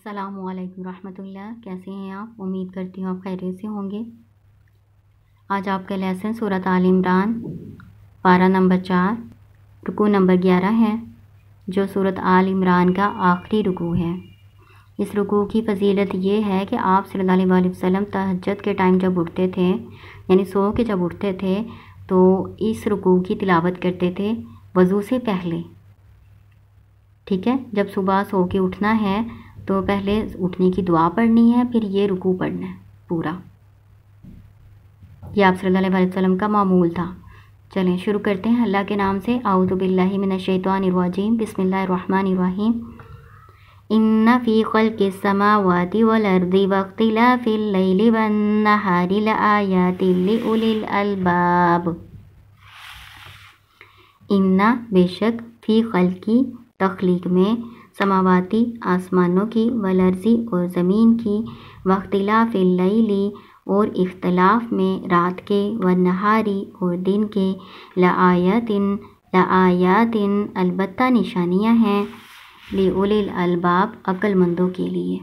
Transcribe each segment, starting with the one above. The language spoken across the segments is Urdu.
السلام علیکم ورحمۃ اللہ، کیسے ہیں آپ؟ امید کرتی ہوں آپ خیریت سے ہوں گے۔ آج آپ کا لیسن سورۃ آل عمران پارہ نمبر 4 رکوع نمبر 11 ہے، جو سورۃ آل عمران کا آخری رکوع ہے۔ اس رکوع کی فضیلت یہ ہے کہ آپ صلی اللہ علیہ وسلم تہجد کے ٹائم جب اٹھتے تھے، یعنی سو کے جب اٹھتے تھے تو اس رکوع کی تلاوت کرتے تھے وضو سے پہلے۔ ٹھیک ہے، جب صبح سو کے اٹھنا ہے تو پہلے اٹھنے کی دعا پڑھنی ہے، پھر یہ رکوع پڑھنا ہے پورا۔ یہ آپ صلی اللہ علیہ وسلم کا معمول تھا۔ چلیں شروع کرتے ہیں اللہ کے نام سے۔ اعوذ باللہ من الشیطان الرجیم، بسم اللہ الرحمن الرحیم۔ ان فی خلق السماوات والارض واختلاف اللیل والنہار لآیات لأولی الالباب۔ ان بے شک، فی خلقی تخلیق میں، سماواتی آسمانوں کی، والارضی اور زمین کی، واختلاف اللیلی اور اختلاف میں رات کے، والنہاری اور دن کے، لآیات البتہ نشانیاں ہیں، لأولی الالباب عقل مندوں کے لیے۔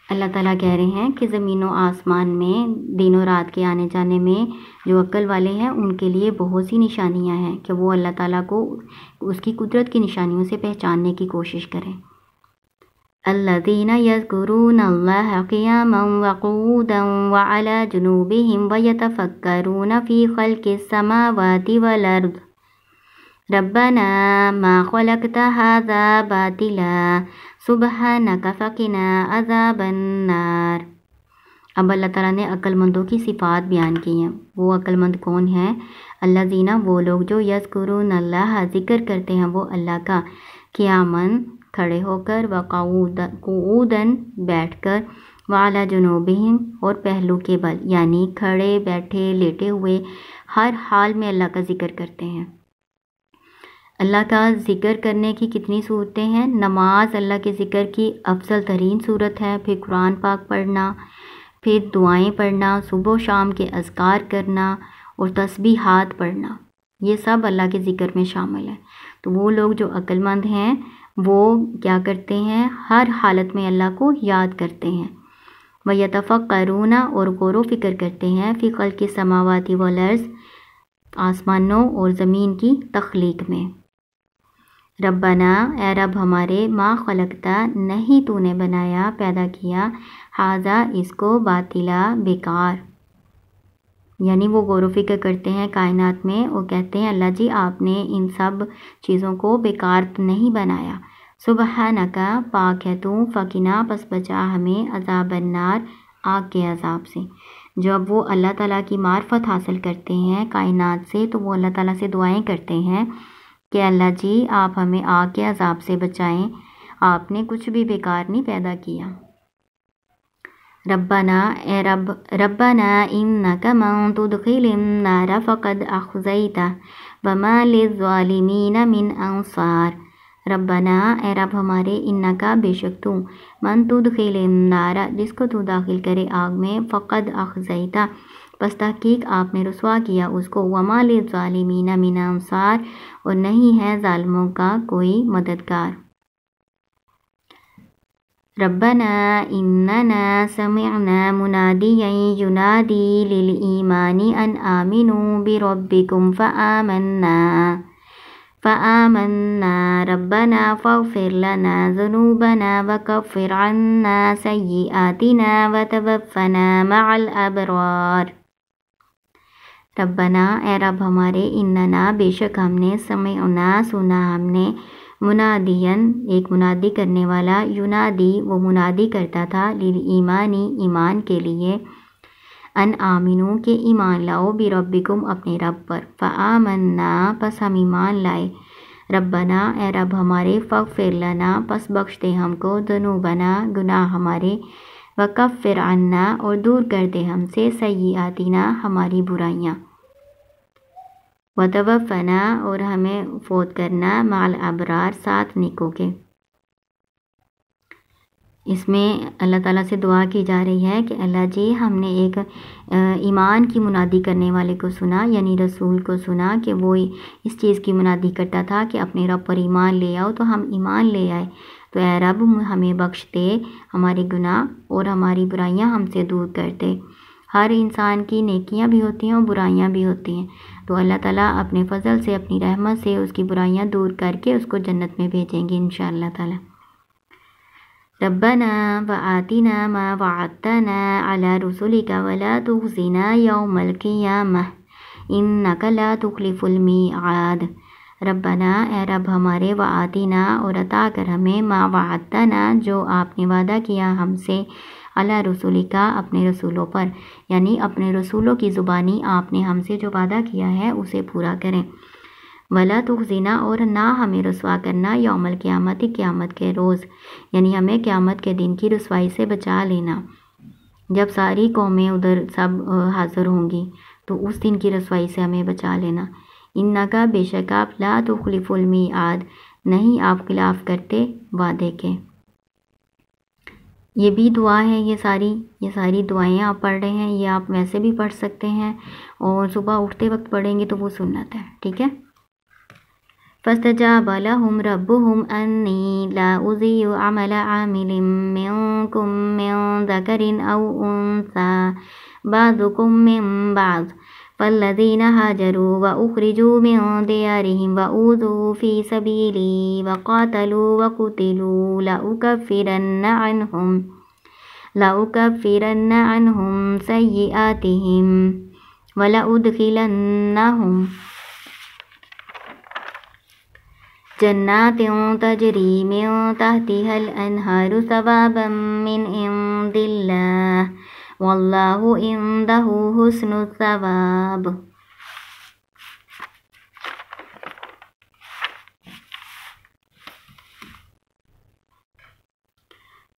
اللہ تعالیٰ کہہ رہے ہیں کہ زمین و آسمان میں دن و رات کے آنے جانے میں جو عقل والے ہیں ان کے لیے بہت سی نشانیاں ہیں کہ وہ اللہ تعالیٰ کو اس کی قدرت کی نشانیوں سے پہچاننے کی کوشش کریں۔ الذین یذکرون اللہ قیاما وقعودا وعلی جنوبہم ویتفکرون فی خلق السماوات والارض ربنا ما خلقت ھذا باطلا سبحانک فقنا عذاب النار۔ اب اللہ تعالیٰ نے عقل مندوں کی صفات بیان کی ہیں۔ وہ عقل مند کون ہیں؟ الذین، وہ لوگ جو یذکرون اللہ، ذکر کرتے ہیں وہ اللہ کا، قیاماً کھڑے ہو کر، وقعوداً بیٹھ کر، وعلی جنوبہم اور پہلو کے بل، یعنی کھڑے بیٹھے لیٹے ہوئے، ہر حال میں اللہ کا ذکر کرتے ہیں۔ اللہ کا ذکر کرنے کی کتنی صورتیں ہیں؟ نماز اللہ کے ذکر کی افضل ترین صورت ہے، پھر قرآن پاک پڑھنا، پھر دعائیں پڑھنا، صبح و شام کے اذکار کرنا اور تسبیحات پڑھنا، یہ سب اللہ کے ذکر میں شامل ہے۔ تو وہ لوگ جو عقل مند ہیں وہ کیا کرتے ہیں؟ ہر حالت میں اللہ کو یاد کرتے ہیں۔ وَيَتَفَكَّرُونَ اور غور و فکر کرتے ہیں، فی خلق السماوات والارض آسمانوں اور زمین کی تخلیق میں۔ ربنا، اے رب ہمارے، ما خلقتا نہیں تو نے بنایا، پیدا کیا، ھذا اس کو، باطلا بیکار، یعنی وہ غور و فکر کرتے ہیں کائنات میں اور کہتے ہیں اللہ جی آپ نے ان سب چیزوں کو بیکار نہیں بنایا۔ سبحانکا، پاک ہے تو، فقنا پس بچا ہمیں، عذاب النار آگ کے عذاب سے۔ جب وہ اللہ تعالیٰ کی معرفت حاصل کرتے ہیں کائنات سے تو وہ اللہ تعالیٰ سے دعائیں کرتے ہیں کہ اللہ جی آپ ہمیں آگ کے عذاب سے بچائیں، آپ نے کچھ بھی بیکار نہیں پیدا کیا۔ ربنا، اے رب، ربنا انک من تدخل النار فقد اخزیتہ وما للظالمین من انصار۔ ربنا، اے رب ہمارے، انکا بے شک تو، من تدخل النار جس کو تو داخل کرے آگ میں، فقد اخزیتہ پس تحقیق آپ نے رسوا کیا اس کو، وما للظالمین من انصار اور نہیں ہے ظالموں کا کوئی مددگار۔ ربنا اننا سمعنا منادیا ینادی للایمان ان آمنوا بربکم فآمنا ربنا فاغفر لنا ذنوبنا وکفر عنا سیئاتنا وتوفنا مع الابرار۔ ربنا، اے رب ہمارے، اننا بے شک ہم نے، سمعنا سنا ہم نے، منادین ایک منادی کرنے والا، ینادی وہ منادی کرتا تھا، للایمانی ایمان کے لیے، ان آمنو کہ ایمان لاؤ، بربکم اپنے رب پر، فآمنا پس ہم ایمان لائے، ربنا اے رب ہمارے، فاغفر لنا پس بخش دے ہم کو، ذنوبنا گناہ ہمارے، وکفر عنا اور دور کر دے ہم سے، سیئاتنا ہماری برائیاں، وتوفنا اور ہمیں فوت کرنا، مع الابرار ساتھ نیکوں کے۔ اس میں اللہ تعالیٰ سے دعا کی جا رہی ہے کہ اللہ جی ہم نے ایک ایمان کی منادی کرنے والے کو سنا، یعنی رسول کو سنا کہ وہ اس چیز کی منادی کرتا تھا کہ اپنے رب پر ایمان لے آؤ، تو ہم ایمان لے آئے، تو اے رب ہمیں بخش دے ہمارے گناہ اور ہماری برائیاں ہم سے دور کر دے۔ ہر انسان کی نیکیاں بھی ہوتی ہیں اور برائیاں بھی ہوتی ہیں، تو اللہ تعالیٰ اپنے فضل سے اپنی رحمت سے اس کی برائیاں دور کر کے اس کو جنت میں بھیجیں گے انشاءاللہ تعالیٰ۔ ربنا وآتنا ما وعدتنا على رسلك ولا تخزنا يوم القيامة إنك لا تخلف الميعاد۔ ربنا اے رب ہمارے، وآتنا اور عطا کر ہمیں، ما وعدتنا جو آپ نے وعدہ کیا ہم سے، علی رسولک اپنے رسولوں پر، یعنی اپنے رسولوں کی زبانی آپ نے ہم سے جو وعدہ کیا ہے اسے پورا کریں۔ ولا تخزنا اور نہ ہمیں رسوا کرنا، یوم القیامت قیامت کے روز، یعنی ہمیں قیامت کے دن کی رسوائی سے بچا لینا، جب ساری قومیں ادھر سب حاضر ہوں گی تو اس دن کی رسوائی سے ہمیں بچا لینا۔ انکا بے شک آپ، لا تخلف المیعاد نہیں آپ خلاف کرتے وعدے کے۔ یہ بھی دعا ہے، یہ ساری دعائیں آپ پڑھ رہے ہیں، یہ آپ ویسے بھی پڑھ سکتے ہیں اور صبح اٹھتے وقت پڑھیں گے تو وہ سنت ہے، ٹھیک ہے۔ فاستجاب لهم ربهم أني لا أضيع عمل عامل منكم من ذكر أو أنثى بعضكم من بعض فالذين هاجروا وأخرجوا من ديارهم وأوذوا في سبيلي وقاتلوا وقتلوا لأكفرن عنهم سيئاتهم ولأدخلنهم جنات تجری من تحتها الانہار ثوابا من عند اللہ واللہ عنده حسن الثواب۔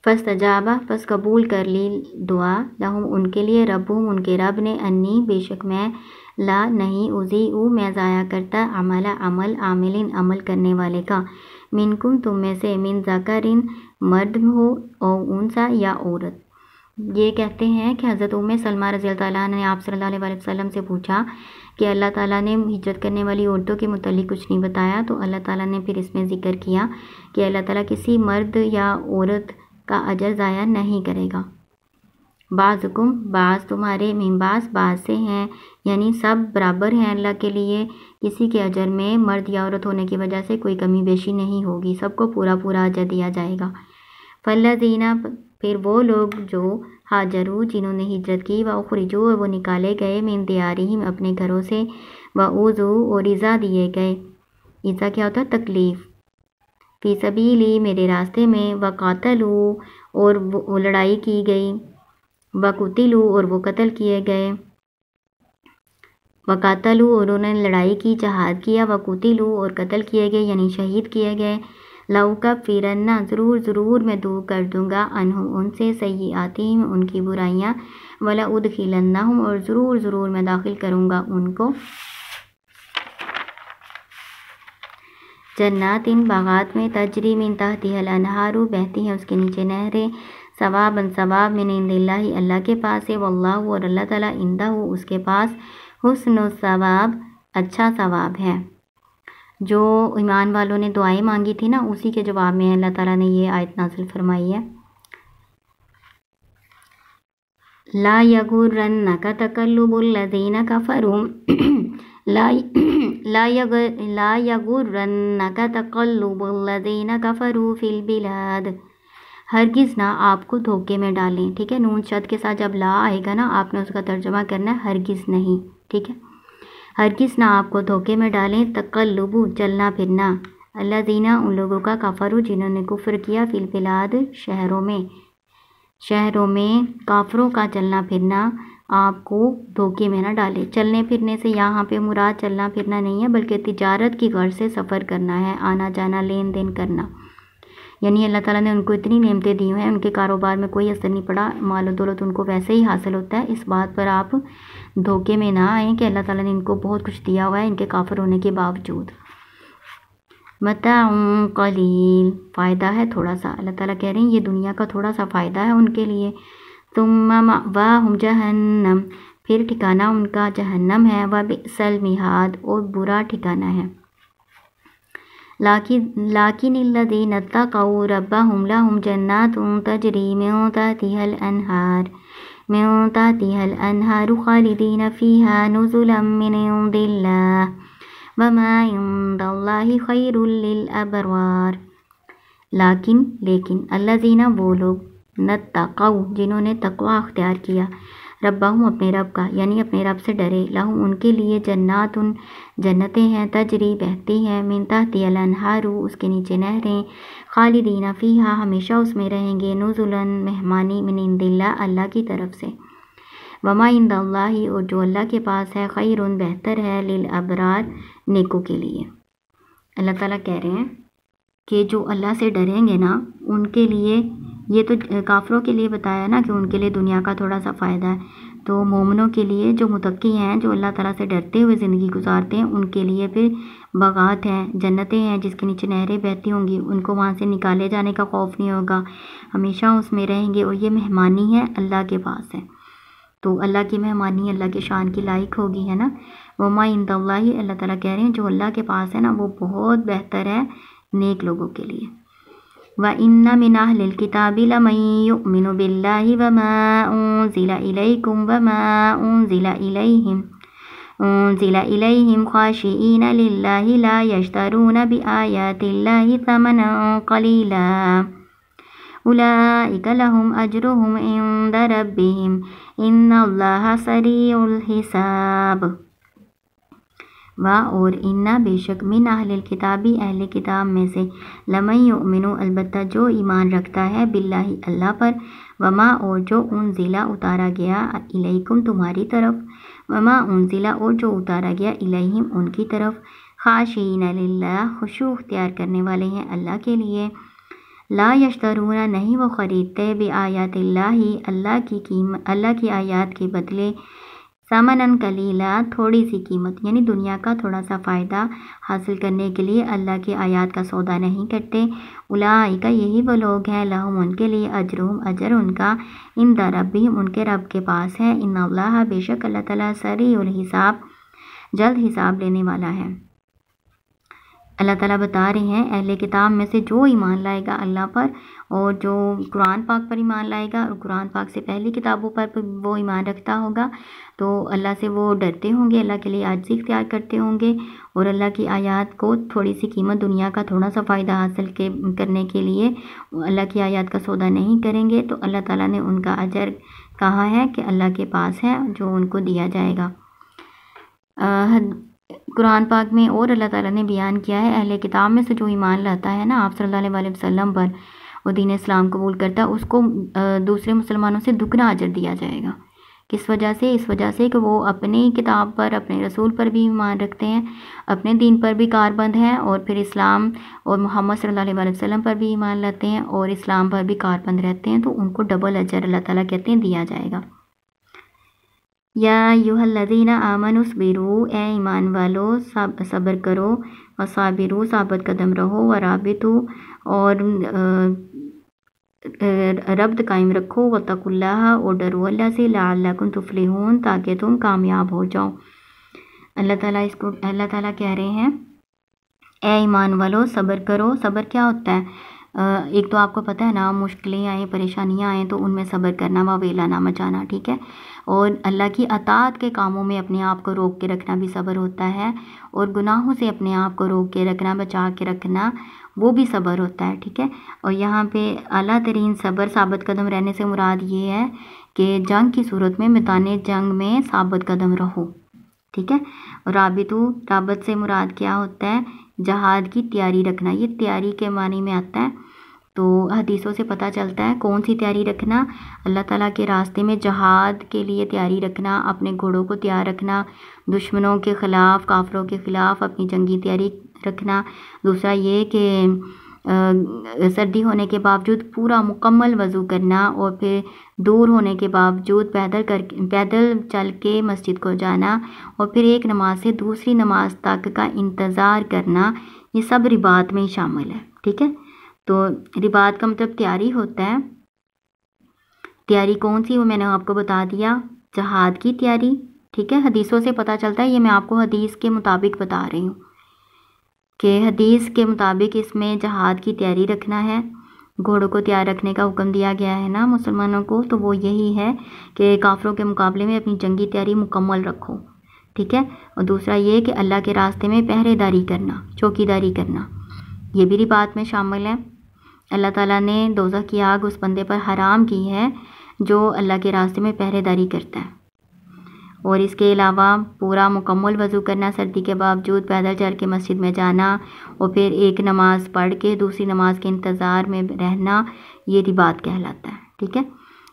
فاستجاب پس قبول کر لی دعا، لہم ان کے لیے، ربہم ان کے رب نے، انی بے شک میں، لا نہیں، اضیع میں ضائع کرتا، عمل عمل کرنے والے کا، منکم تم میں سے، من ذکرن مرد ہو، او انثی یا عورت۔ یہ کہتے ہیں کہ حضرت ام سلمہ رضی اللہ تعالیٰ نے آپ صلی اللہ علیہ وسلم سے پوچھا کہ اللہ تعالیٰ نے ہجرت کرنے والی عورتوں کے متعلق کچھ نہیں بتایا، تو اللہ تعالیٰ نے پھر اس میں ذکر کیا کہ اللہ تعالیٰ کسی مرد یا عورت کا اجر ضائع نہیں کرے گا۔ بعضکم بعض تمہارے، من بعض سے ہیں، یعنی سب برابر ہیں اللہ کے لیے، کسی کے اجر میں مرد یا عورت ہونے کی وجہ سے کوئی کمی بیشی نہیں ہوگی، سب کو پورا اجر دیا جائے گا۔ فالذین پھر وہ لوگ جو ہاجروا جنہوں نے ہجرت کی، واخرجوا وہ نکالے گئے، من دیارہم اپنے گھروں سے، واوذوا اور ایذا دیے گئے، ایذا کیا ہوتا ہے؟ تکلیف، فی سبیلی میرے راستے میں، وقاتلوا اور وہ لڑائی کی گئی، وقتلوا اور وہ قتل کیے گئے، وقاتلوا اور انہوں نے لڑائی کی، جہاد کیا، وقتلوا اور قتل کیے گئے یعنی شہید کیے گئے، لأکفرن ضرور میں دور کر دوں گا، عنہم ان سے، سیئاتہم ان کی برائیاں، ولأدخلنہم اور ضرور میں داخل کروں گا ان کو، جنات باغات میں، تجری من تحتها الانہار بہتی ہیں اس کے نیچے نہریں، ثواب من عند اللہ اللہ کے پاس ہے، واللہ اور اللہ تعالیٰ عندہ اس کے پاس، حسن الثواب اچھا ثواب ہے۔ جو ایمان والوں نے دعائیں مانگی تھی نا، اسی کے جواب میں اللہ تعالیٰ نے یہ آیت نازل فرمائی ہے۔ لا یغرنک تقلب الذین کفروا لا یغرنک تقلب الذین کفروا فی البلاد، ہرگز نہ آپ کو دھوکے میں ڈالیں، ٹھیک ہے، نون شد کے ساتھ جب لا آئے گا نا آپ نے اس کا ترجمہ کرنا ہے ہرگز نہیں، ٹھیک ہے، ہرگز نہ آپ کو دھوکے میں ڈالیں، تقلب چلنا پھرنا، الذین ان لوگوں کا، کفروا جنہوں نے کفر کیا، فی البلاد شہروں میں کافروں کا چلنا پھرنا آپ کو دھوکے میں نہ ڈالے۔ چلنے پھرنے سے یہاں پہ مراد چلنا پھرنا نہیں ہے بلکہ تجارت کی غرض سے سفر کرنا ہے، آنا جانا لین دین کرنا، یعنی اللہ تعالیٰ نے ان کو اتنی نعمتیں دی ہیں، ان کے کاروبار میں کوئی اثر نہیں پڑا، مال و دولت ان کو ویسے ہی حاصل ہوتا ہے، اس بات پر آپ دھوکے میں نہ آئیں کہ اللہ تعالیٰ نے ان کو بہت کچھ دیا ہوا ہے ان کے کافر ہونے کے باوجود۔ متاع قلیل، فائدہ ہے تھوڑا سا. اللہ تعالیٰ کہہ رہے ہیں یہ دنیا کا تھوڑا سا فائدہ ہے ان کے لیے. ثم مأواہم جہنم، پھر ٹھکانہ ان کا جہنم ہے. وبئس المہاد، اور برا ٹھکانہ ہے. لیکن الذین اتقوا ربہم لہم جنات تجری من تحتها الانہار خالدین فیہا نزلا من عند اللہ وما عند اللہ خیر للابرار. لیکن الذین، وہ لوگ، نتقوا، جنہوں نے تقوی اختیار کیا، ربہم، اپنے رب کا، یعنی اپنے رب سے ڈرے، لہم، ان کے لیے، جنات، جنتیں ہیں، تجری، بہتی ہیں، من تحتها الانہار، اس کے نیچے نہریں، خالدین فیہا، ہمیشہ اس میں رہیں گے، نزلا، مہمانی، من عند اللہ، اللہ کی طرف سے، وما عند اللہ، اور جو اللہ کے پاس ہے، خیر، بہتر ہے، للابرار، نیکوں کے لیے. اللہ تعالیٰ کہہ رہے ہیں کہ جو اللہ سے ڈریں گے نا ان کے لیے، یہ تو کافروں کے لیے بتایا نا کہ ان کے لیے دنیا کا تھوڑا سا فائدہ ہے، تو مومنوں کے لیے جو متقی ہیں، جو اللہ تعالیٰ سے ڈرتے ہوئے زندگی گزارتے ہیں، ان کے لیے پھر باغات ہیں، جنتیں ہیں جس کے نیچے نہریں بہتی ہوں گی، ان کو وہاں سے نکالے جانے کا خوف نہیں ہوگا، ہمیشہ اس میں رہیں گے، اور یہ مہمانی ہے اللہ کے پاس ہے. تو اللہ کی مہمانی اللہ کے شان کی لائق ہوگی، ہے نا. وما عند اللہ، اللہ تعالیٰ کہہ رہے ہیں جو اللہ کے پاس ہے نا وہ بہت بہتر ہے نیک لوگوں کے لیے. وَإِنَّ مِنْ أَهْلِ الْكِتَابِ لَمَنْ يُؤْمِنُ بِاللَّهِ وَمَا أُنْزِلَ إِلَيْكُمْ وَمَا أُنْزِلَ إِلَيْهِمْ خَاشِعِينَ لِلَّهِ لَا يَشْتَرُونَ بِآيَاتِ اللَّهِ ثَمَنًا قَلِيلًا أُولَئِكَ لَهُمْ أَجْرُهُمْ عِنْدَ رَبِّهِمْ إِنَّ اللَّهَ سَرِيعُ الْحِسَابِ. اور انا، بے شک، من اہل الکتابی، اہل کتاب میں سے، لمن یؤمن، البتہ جو ایمان رکھتا ہے، باللہ، اللہ پر، وما، اور جو، انزلہ، اتارا گیا، الیکم، تمہاری طرف، وما انزلہ، اور جو اتارا گیا، الیہم، ان کی طرف، خاشعین للہ، خشوع اختیار کرنے والے ہیں اللہ کے لیے، لا یشترون، نہیں وہ خریدتے، بآیات اللہ، اللہ کی آیات کے بدلے، ثمناً قلیلا، تھوڑی سی قیمت، یعنی دنیا کا تھوڑا سا فائدہ حاصل کرنے کے لیے اللہ کی آیات کا سودا نہیں کرتے. اولئک، یہی وہ لوگ ہیں، لہم، ان کے لیے، اجرہم، اجر ان کا، عند ربہم، ان کے رب کے پاس ہے، ان اللہ، بے شک اللہ تعالیٰ، سریع الحساب، جلد حساب لینے والا ہے. اللہ تعالیٰ بتا رہے ہیں اہل کتاب میں سے جو ایمان لائے گا اللہ پر، اور جو قرآن پاک پر ایمان لائے گا، اور قرآن پاک سے پہلی کتابوں پر وہ ایمان رکھتا ہوگا، تو اللہ سے وہ ڈرتے ہوں گے، اللہ کے لیے عاجزی اختیار کرتے ہوں گے، اور اللہ کی آیات کو تھوڑی سی قیمت، دنیا کا تھوڑا سا فائدہ حاصل کرنے کے لیے اللہ کی آیات کا سودا نہیں کریں گے، تو اللہ تعالیٰ نے ان کا اجر کہا ہے کہ اللہ کے پاس ہے، جو ان کو دیا جائے گا. قرآن پاک میں اور اللہ تعالیٰ نے بیان کیا ہے اہل کتاب میں سے جو ایمان لاتا ہے نا آپ صلی اللہ علیہ وسلم پر، وہ دین اسلام قبول کرتا ہے، اس کو دوسرے مسلمانوں سے دگنا اجر دیا جائے گا. کس وجہ سے؟ اس وجہ سے کہ وہ اپنی کتاب پر، اپنے رسول پر بھی ایمان رکھتے ہیں، اپنے دین پر بھی کاربند ہیں، اور پھر اسلام اور محمد صلی اللہ علیہ وسلم پر بھی ایمان لاتے ہیں، اور اسلام پر بھی کاربند رہتے ہیں، تو ان کو ڈبل اجر اللہ تعالیٰ کہتے ہیں دیا جائے گا. یا ایھا الذین آمنوا اصبروا، اے ایمان والو صبر کرو، وصابروا، ثابت قدم رہو، ورابطوا، اور ربط قائم رکھو، واتقوا اللہ، اور ڈرو اللہ سے، لعلکم تفلحون، تاکہ تم کامیاب ہو جاؤ. اللہ تعالیٰ کہہ رہے ہیں اے ایمان والو صبر کرو. صبر کیا ہوتا ہے؟ ایک تو آپ کو پتہ ہے نا، مشکلیں آئیں، پریشانیاں آئیں تو ان میں صبر کرنا، واویلا نہ مچانا، ٹھیک ہے. اور اللہ کی اطاعت کے کاموں میں اپنے آپ کو روک کے رکھنا بھی صبر ہوتا ہے، اور گناہوں سے اپنے آپ کو روک کے رکھنا، بچا کے رکھنا، وہ بھی صبر ہوتا ہے، ٹھیک ہے. اور یہاں پہ اعلیٰ ترین صبر، ثابت قدم رہنے سے مراد یہ ہے کہ جنگ کی صورت میں میدان جنگ میں ثابت قدم رہو، ٹھیک ہے. اور رابط سے مراد کیا ہوتا ہے؟ جہاد کی تیاری رکھنا. یہ تیاری کے معنی میں آتا ہے، تو حدیثوں سے پتہ چلتا ہے کون سی تیاری رکھنا، اللہ تعالیٰ کے راستے میں جہاد کے لیے تیاری رکھنا، اپنے گھوڑوں کو تیار رکھنا، دشمنوں کے خلاف، کافروں کے خلاف اپنی جنگی تیاری رکھنا. دوسرا یہ کہ سردی ہونے کے باوجود پورا مکمل وضو کرنا، اور پھر دور ہونے کے باوجود پیدل چل کے مسجد کو جانا، اور پھر ایک نماز سے دوسری نماز تک کا انتظار کرنا. یہ سب رباط میں ہی شامل ہے، ٹھیک ہے۔ تو رباط کا مطلب تیاری ہوتا ہے۔ تیاری کون سی وہ میں نے آپ کو بتا دیا، جہاد کی تیاری، ٹھیک ہے۔ حدیثوں سے پتہ چلتا ہے، یہ میں آپ کو حدیث کے مطابق بتا رہی ہوں کہ حدیث کے مطابق اس میں جہاد کی تیاری رکھنا ہے۔ گھوڑوں کو تیار رکھنے کا حکم دیا گیا ہے نا مسلمانوں کو، تو وہ یہی ہے کہ کافروں کے مقابلے میں اپنی جنگی تیاری مکمل رکھو، ٹھیک ہے۔ اور دوسرا یہ کہ اللہ کے راستے میں پہرے داری کرنا، چوکی داری کرنا، یہ بھی رباط میں شامل ہے۔ اللہ تعالیٰ نے دوزخ کی آگ اس بندے پر حرام کی ہے جو اللہ کے راستے میں پہرے داری کرتا ہے۔ اور اس کے علاوہ پورا مکمل وضو کرنا، سردی کے باوجود پیدل چل کے مسجد میں جانا اور پھر ایک نماز پڑھ کے دوسری نماز کے انتظار میں رہنا، یہ رباط کہلاتا ہے، ٹھیک ہے۔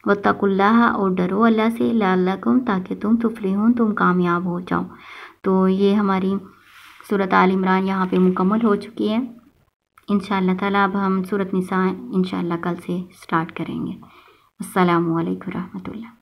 واتقوا اللہ، اور ڈرو اللہ سے، لعلکم، تاکہ تم تفلحون، تم کامیاب ہو جاؤ۔ تو یہ ہماری سورۃ آل عمران یہاں پہ مکمل ہو چکی ہے۔ انشاءاللہ تعالیٰ اب ہم سورۃ نساء انشاءاللہ کل سے سٹارٹ کریں گے۔ السلام علیکم ورحمۃ اللہ۔